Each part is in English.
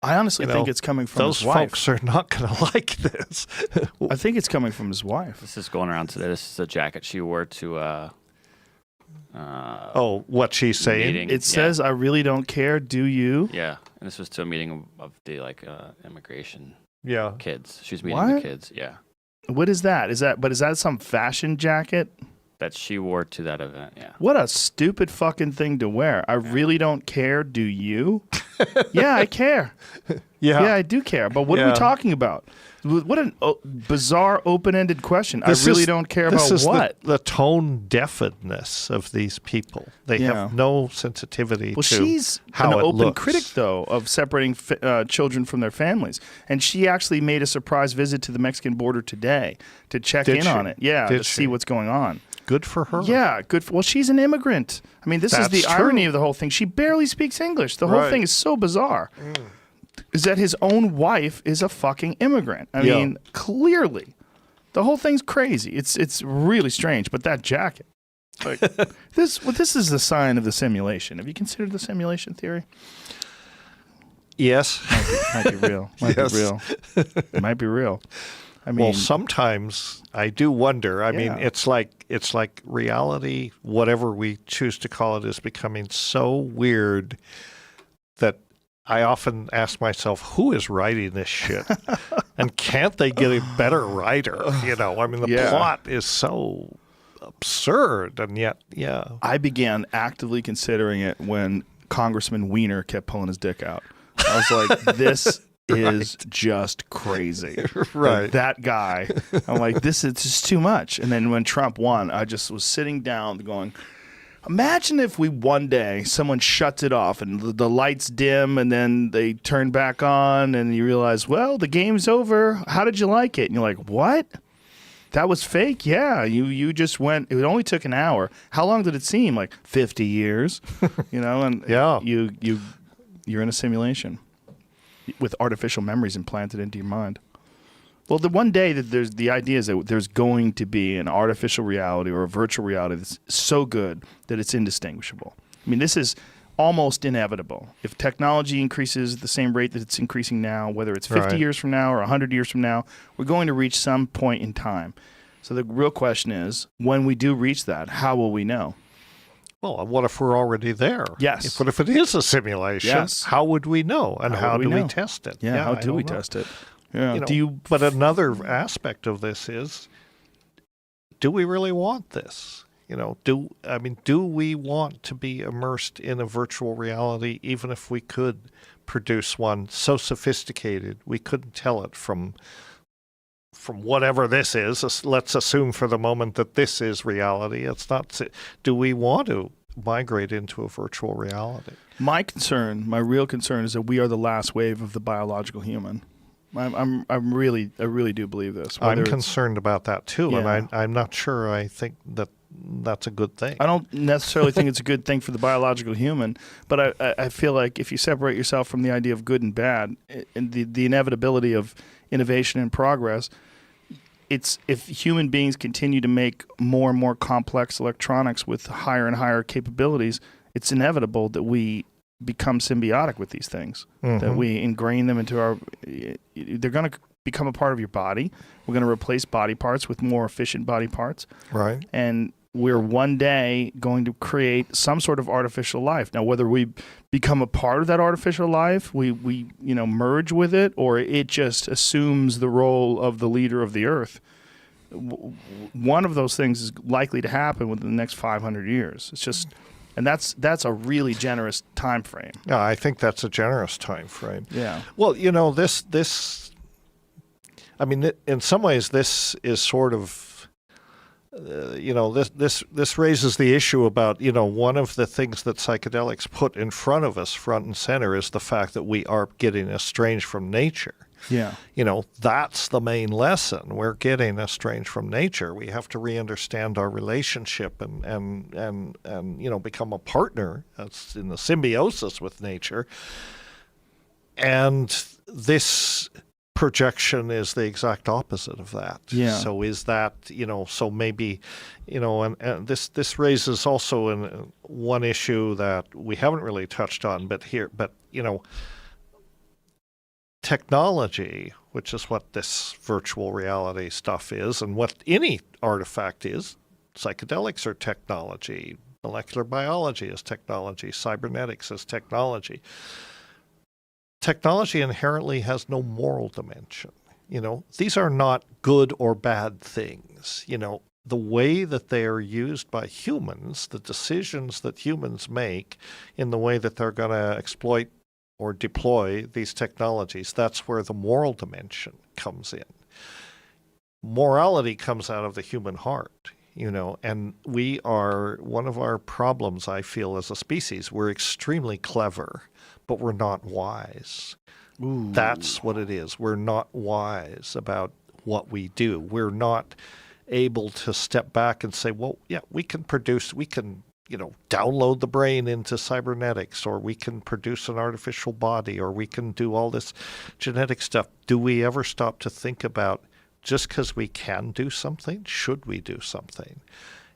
I honestly think it's coming from his wife. Those folks are not going to like this. I think it's coming from his wife. This is going around today. This is a jacket she wore to what she's saying? meeting. It says, "I really don't care. Do you?" Yeah, and this was to a meeting of the immigration Yeah. kids. She was meeting What? the kids. Yeah, What is that? Is that some fashion jacket? that she wore to that event. Yeah. What a stupid fucking thing to wear. I really don't care. Do you? Yeah, I care. Yeah. Yeah, I do care. But what are we talking about? What a bizarre, open-ended question. I really don't care about what? The tone deafness of these people. They have no sensitivity to she's how an it open looks. critic, though, of separating children from their families. And she actually made a surprise visit to the Mexican border today to check in on it. Yeah, to see what's going on. Good for her. Yeah, good. Well, she's an immigrant. I mean, this is the irony of the whole thing. She barely speaks English. The whole thing is so bizarre. Is that his own wife is a fucking immigrant. I mean, clearly. The whole thing's crazy. It's really strange. But that jacket, like, this is the sign of the simulation. Have you considered the simulation theory? Yes. Might be real. Might be real. It might be real. I mean, well, sometimes I do wonder. I mean, it's like reality, whatever we choose to call it, is becoming so weird that I often ask myself, who is writing this shit? And can't they get a better writer? You know, I mean, the plot is so absurd, and yet, I began actively considering it when Congressman Weiner kept pulling his dick out. I was like, this is just crazy. Right. Like, that guy, I'm like, this is just too much. And then when Trump won, I just was sitting down going, imagine if one day someone shuts it off and the lights dim and then they turn back on and you realize, well, the game's over. How did you like it? And you're like, what? That was fake? Yeah. You just went, it only took an hour. How long did it seem? Like 50 years, you know? And you're in a simulation with artificial memories implanted into your mind. Well, the one day that the idea is that there's going to be an artificial reality or a virtual reality that's so good that it's indistinguishable. I mean, this is almost inevitable. If technology increases at the same rate that it's increasing now, whether it's 50 years from now or 100 years from now, we're going to reach some point in time. So the real question is, when we do reach that, how will we know? Well, what if we're already there? Yes. What if it is a simulation? Yes. How would we know? And how do we test it? Yeah, how do we test it? Yeah. You know, but another aspect of this is, do we really want this? You know, do we want to be immersed in a virtual reality, even if we could produce one so sophisticated we couldn't tell it from whatever this is? Let's assume for the moment that this is reality. It's not. Do we want to migrate into a virtual reality? My real concern, is that we are the last wave of the biological human. I really do believe this. I'm concerned about that too, and I'm not sure. I think that's a good thing. I don't necessarily think it's a good thing for the biological human, but I feel like if you separate yourself from the idea of good and bad and the inevitability of innovation and progress, if human beings continue to make more and more complex electronics with higher and higher capabilities, it's inevitable that we become symbiotic with these things, that we ingrain them into they're going to become a part of your body. We're going to replace body parts with more efficient body parts. Right. And we're one day going to create some sort of artificial life. Now, whether we become a part of that artificial life, we merge with it, or it just assumes the role of the leader of the earth, one of those things is likely to happen within the next 500 years. It's just... And that's a really generous time frame. Yeah, I think that's a generous time frame. Yeah. Well, this I mean, in some ways, this is sort of, this raises the issue about, one of the things that psychedelics put in front of us, front and center, is the fact that we are getting estranged from nature. Yeah. That's the main lesson. We're getting estranged from nature. We have to re-understand our relationship and become a partner that's in the symbiosis with nature. And this projection is the exact opposite of that. Yeah. So is that, so maybe, and this raises also one issue that we haven't really touched on, but technology, which is what this virtual reality stuff is, and what any artifact is. Psychedelics are technology. Molecular biology is technology. Cybernetics is technology. Technology inherently has no moral dimension. These are not good or bad things. The way that they are used by humans, the decisions that humans make in the way that they're going to exploit or deploy these technologies, that's where the moral dimension comes in. Morality comes out of the human heart, and we are, one of our problems, I feel, as a species, we're extremely clever, but we're not wise. Ooh. That's what it is. We're not wise about what we do. We're not able to step back and say, well, yeah, we can download the brain into cybernetics, or we can produce an artificial body, or we can do all this genetic stuff. Do we ever stop to think about, just because we can do something, should we do something?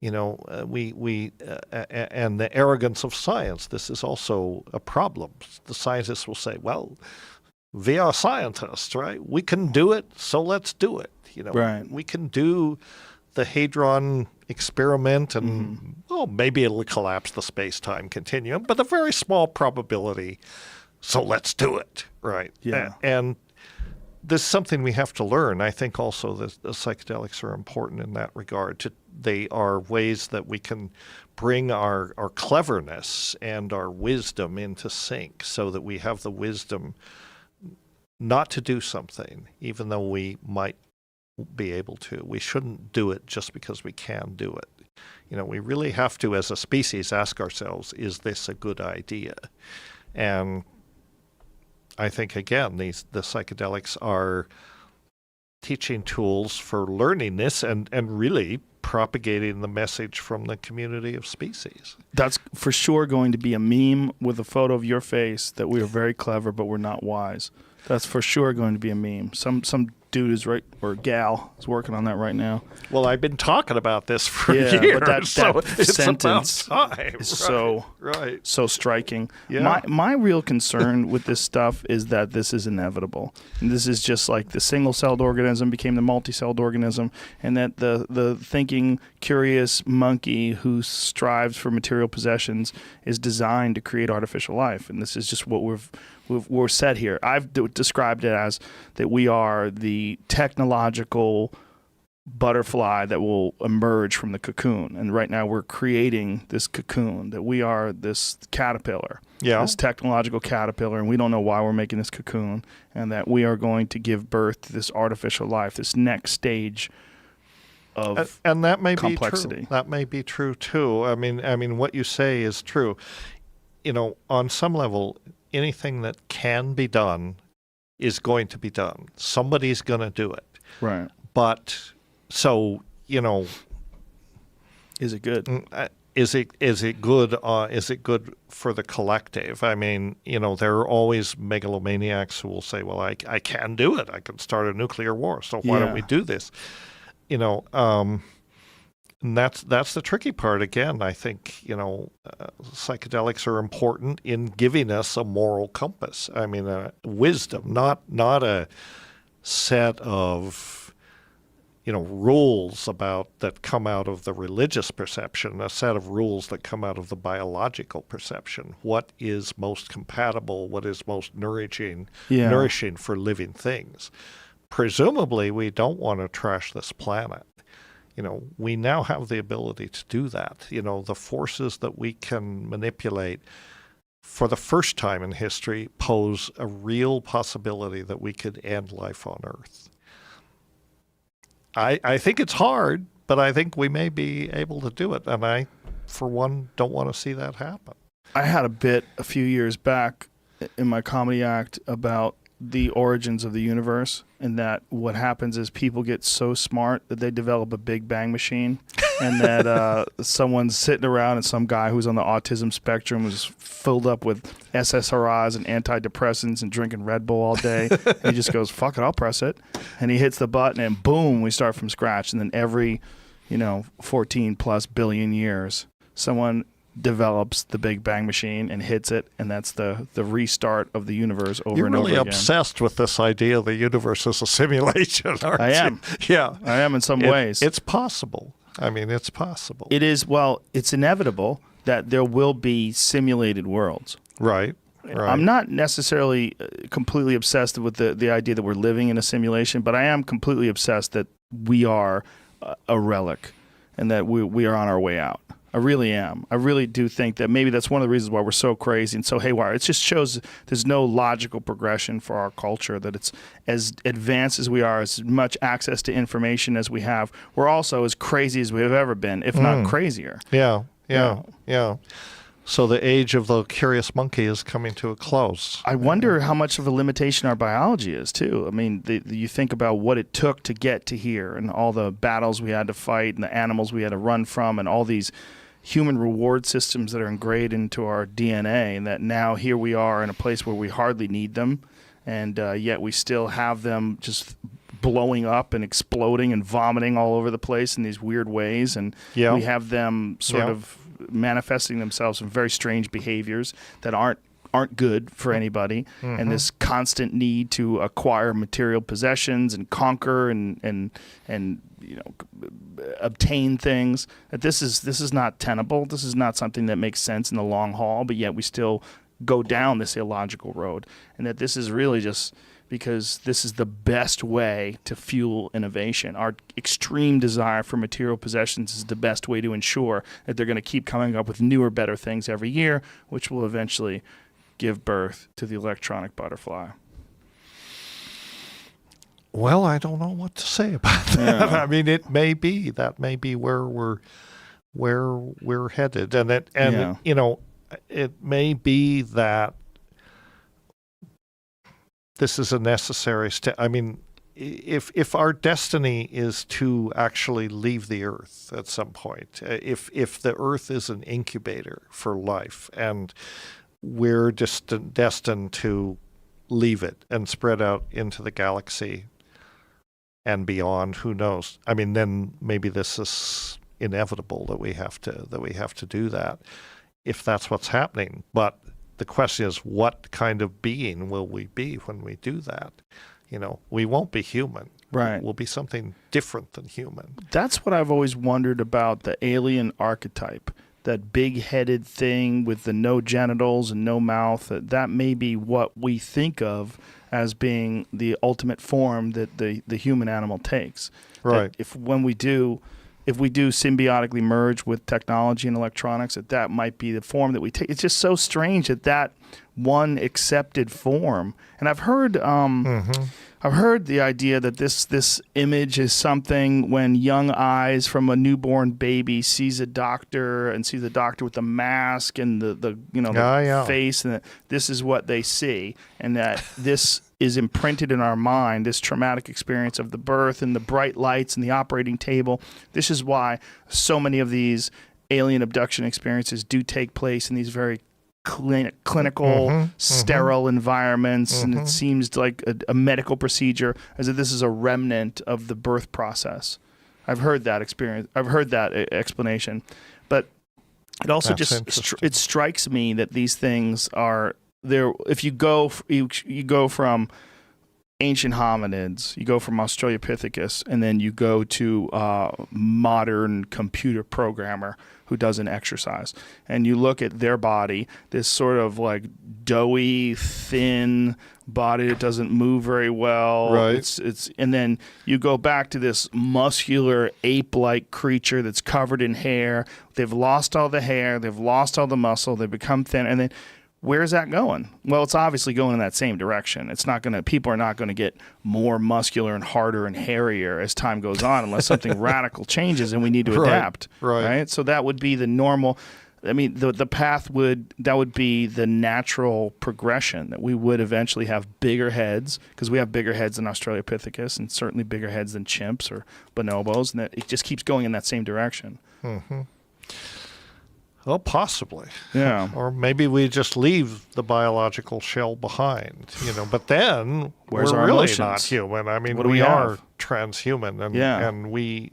And the arrogance of science, this is also a problem. The scientists will say, well, we are scientists, right? We can do it, so let's do it. Right. We can do the Hadron experiment, and maybe it'll collapse the space-time continuum, but a very small probability, so let's do it, right? Yeah. And there's something we have to learn. I think also that the psychedelics are important in that regard. They are ways that we can bring our cleverness and our wisdom into sync, so that we have the wisdom not to do something, even though we might be able to. We shouldn't do it just because we can do it. We really have to, as a species, ask ourselves, is this a good idea? And I think, again, the psychedelics are teaching tools for learning this and really propagating the message from the community of species. That's for sure going to be a meme with a photo of your face that we are very clever, but we're not wise. That's for sure going to be a meme. Some dude is or gal is working on that right now. Well, I've been talking about this for years. But that so it's sentence about time. is so striking. Yeah. My real concern with this stuff is that this is inevitable. And this is just like the single-celled organism became the multi-celled organism, and that the thinking, curious monkey who strives for material possessions is designed to create artificial life. And this is just what we're set here. I've described it as that we are the technological butterfly that will emerge from the cocoon. And right now we're creating this cocoon, that we are this caterpillar, this technological caterpillar, and we don't know why we're making this cocoon, and that we are going to give birth to this artificial life, this next stage of and that may complexity. Be true. That may be true too. I mean, what you say is true. On some level, anything that can be done is going to be done. Somebody's going to do it. Right. But so, is it good? Is it good? Is it good for the collective? I mean, there are always megalomaniacs who will say, well, I can do it. I can start a nuclear war. So why don't we do this? And that's the tricky part. Again, I think, psychedelics are important in giving us a moral compass. I mean, wisdom, not a set of, rules that come out of the religious perception, a set of rules that come out of the biological perception. What is most compatible? What is most nourishing for living things? Presumably, we don't want to trash this planet. We now have the ability to do that. The forces that we can manipulate for the first time in history pose a real possibility that we could end life on Earth. I think it's hard, but I think we may be able to do it. And I, for one, don't want to see that happen. I had a bit a few years back in my comedy act about the origins of the universe, and that what happens is people get so smart that they develop a Big Bang machine, and that someone's sitting around and some guy who's on the autism spectrum was filled up with SSRIs and antidepressants and drinking Red Bull all day. And he just goes, fuck it, I'll press it. And he hits the button and boom, we start from scratch. And then every, 14 plus billion years, someone develops the Big Bang machine and hits it, and that's the restart of the universe over You're and over really again. obsessed with this idea the universe is a simulation, aren't I am. you? Yeah. I am in some ways. It's possible. I mean, it's possible. It is, well, it's inevitable that there will be simulated worlds. Right. Right. I'm not necessarily completely obsessed with the idea that we're living in a simulation, but I am completely obsessed that we are a relic and that we are on our way out. I really am. I really do think that maybe that's one of the reasons why we're so crazy and so haywire. It just shows there's no logical progression for our culture, that it's as advanced as we are, as much access to information as we have. We're also as crazy as we have ever been, if not crazier. Yeah. So the age of the curious monkey is coming to a close. I wonder how much of a limitation our biology is, too. I mean, you think about what it took to get to here and all the battles we had to fight and the animals we had to run from and all these human reward systems that are ingrained into our DNA, and that now here we are in a place where we hardly need them, and yet we still have them just blowing up and exploding and vomiting all over the place in these weird ways, and we have them sort of manifesting themselves in very strange behaviors that aren't good for anybody, and this constant need to acquire material possessions and conquer and obtain things. That this is not tenable. This is not something that makes sense in the long haul, but yet we still go down this illogical road, and that this is really just because this is the best way to fuel innovation. Our extreme desire for material possessions is the best way to ensure that they're going to keep coming up with newer, better things every year, which will eventually give birth to the electronic butterfly. Well, I don't know what to say about that. Yeah. I mean, it may be where we're headed, and it may be that this is a necessary step. I mean, if our destiny is to actually leave the Earth at some point, if the Earth is an incubator for life, and we're just destined to leave it and spread out into the galaxy and beyond, who knows? I mean, then maybe this is inevitable that we have to do that, if that's what's happening. But the question is, what kind of being will we be when we do that? We won't be human. Right. We'll be something different than human. That's what I've always wondered about the alien archetype, that big-headed thing with the no genitals and no mouth. That may be what we think of as being the ultimate form that the human animal takes. Right. That if we do symbiotically merge with technology and electronics, that might be the form that we take. It's just so strange that one accepted form. And I've heard the idea that this image is something when young eyes from a newborn baby sees a doctor and sees the doctor with the mask and the face, and that this is what they see, and that this is imprinted in our mind, this traumatic experience of the birth and the bright lights and the operating table. This is why so many of these alien abduction experiences do take place in these very clinical, sterile environments, and it seems like a medical procedure, as if this is a remnant of the birth process. I've heard that experience. I've heard that explanation, but it also it strikes me that these things are there. If you go from ancient hominids, you go from Australopithecus, and then you go to modern computer programmer who doesn't exercise, and you look at their body, this sort of like doughy, thin body that doesn't move very well. Right. It's and then you go back to this muscular ape-like creature that's covered in hair. They've lost all the hair, they've lost all the muscle, they've become thin, and then where's that going? Well, it's obviously going in that same direction. It's not going to. People are not going to get more muscular and harder and hairier as time goes on, unless something radical changes and we need to adapt. Right. So that would be the normal. I mean, the path would be the natural progression, that we would eventually have bigger heads, because we have bigger heads than Australopithecus and certainly bigger heads than chimps or bonobos, and that it just keeps going in that same direction. Mm-hmm. Well, possibly. Yeah. Or maybe we just leave the biological shell behind, but then we're really emotions? not human. I mean, What do we are have? transhuman, and we,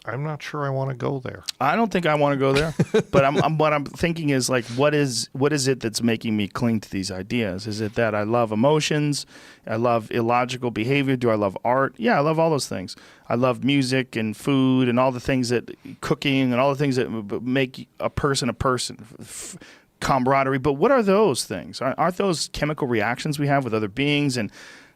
I'm not sure I want to go there. I don't think I want to go there, but what I'm thinking is like, what is it that's making me cling to these ideas? Is it that I love emotions? I love illogical behavior? Do I love art? Yeah, I love all those things. I love music and food and all the things that cooking and all the things that make a person, camaraderie. But what are those things? Aren't those chemical reactions we have with other beings and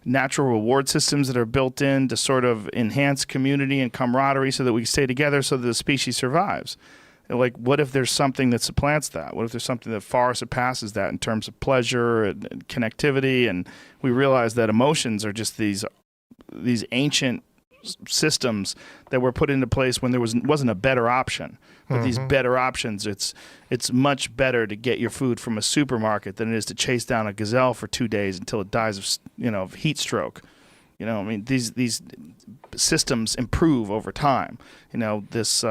natural reward systems that are built in to sort of enhance community and camaraderie so that we stay together so that the species survives? Like, what if there's something that supplants that? What if there's something that far surpasses that in terms of pleasure and connectivity? And we realize that emotions are just these ancient systems that were put into place when there wasn't a better option. But these better options, it's much better to get your food from a supermarket than it is to chase down a gazelle for 2 days until it dies of heat stroke. I mean, these systems improve over time. This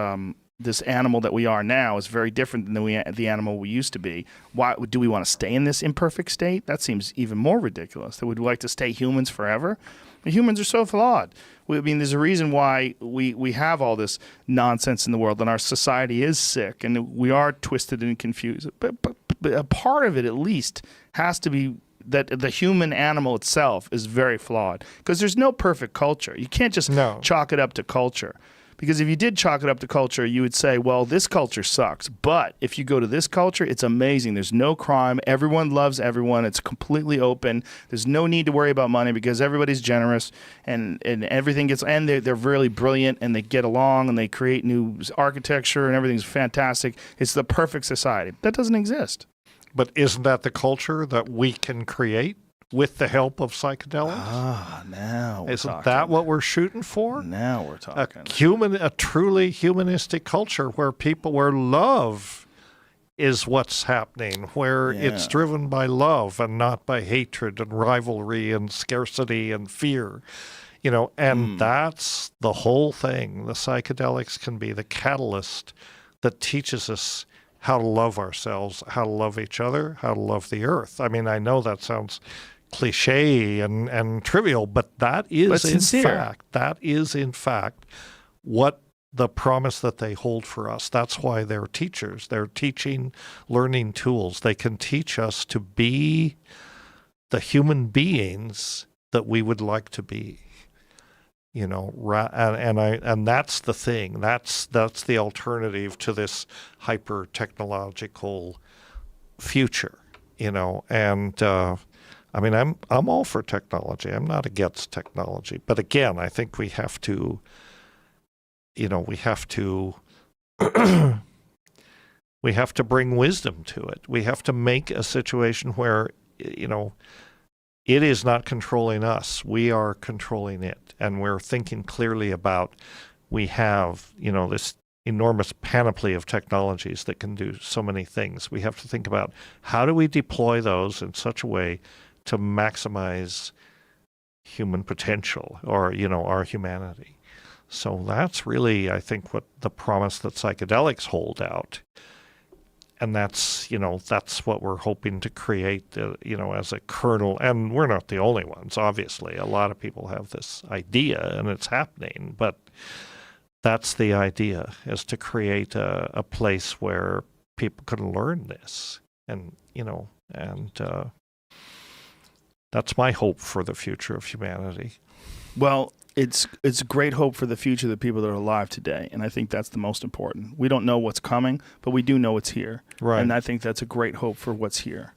animal that we are now is very different than the animal we used to be. Why do we want to stay in this imperfect state? That seems even more ridiculous. That we'd like to stay humans forever. Humans are so flawed. I mean, there's a reason why we have all this nonsense in the world, and our society is sick, and we are twisted and confused. But a part of it, at least, has to be that the human animal itself is very flawed, because there's no perfect culture. You can't just chalk it up to culture. Because if you did chalk it up to culture, you would say, well, this culture sucks. But if you go to this culture, it's amazing. There's no crime. Everyone loves everyone. It's completely open. There's no need to worry about money because everybody's generous and everything gets, and they're really brilliant and they get along and they create new architecture and everything's fantastic. It's the perfect society. That doesn't exist. But isn't that the culture that we can create with the help of psychedelics? Now we're Isn't talking. that what we're shooting for? Now we're talking. A truly humanistic culture where love is what's happening, where it's driven by love and not by hatred and rivalry and scarcity and fear. And that's the whole thing. The psychedelics can be the catalyst that teaches us how to love ourselves, how to love each other, how to love the earth. I mean, I know that sounds cliche and trivial, but that is in fact what the promise that they hold for us. That's why they're teachers. They're teaching, learning tools. They can teach us to be the human beings that we would like to be. And that's the thing. That's the alternative to this hyper technological future. And I mean, I'm all for technology. I'm not against technology. But again, I think we have to we have to bring wisdom to it. We have to make a situation where, it is not controlling us. We are controlling it. And we're thinking clearly about, we have, this enormous panoply of technologies that can do so many things. We have to think about, how do we deploy those in such a way to maximize human potential, or, our humanity. So that's really, I think, what the promise that psychedelics hold out. And that's what we're hoping to create, as a kernel. And we're not the only ones, obviously. A lot of people have this idea, and it's happening. But that's the idea, is to create a place where people can learn this. And, that's my hope for the future of humanity. Well, it's great hope for the future of the people that are alive today, and I think that's the most important. We don't know what's coming, but we do know it's here. Right. And I think that's a great hope for what's here.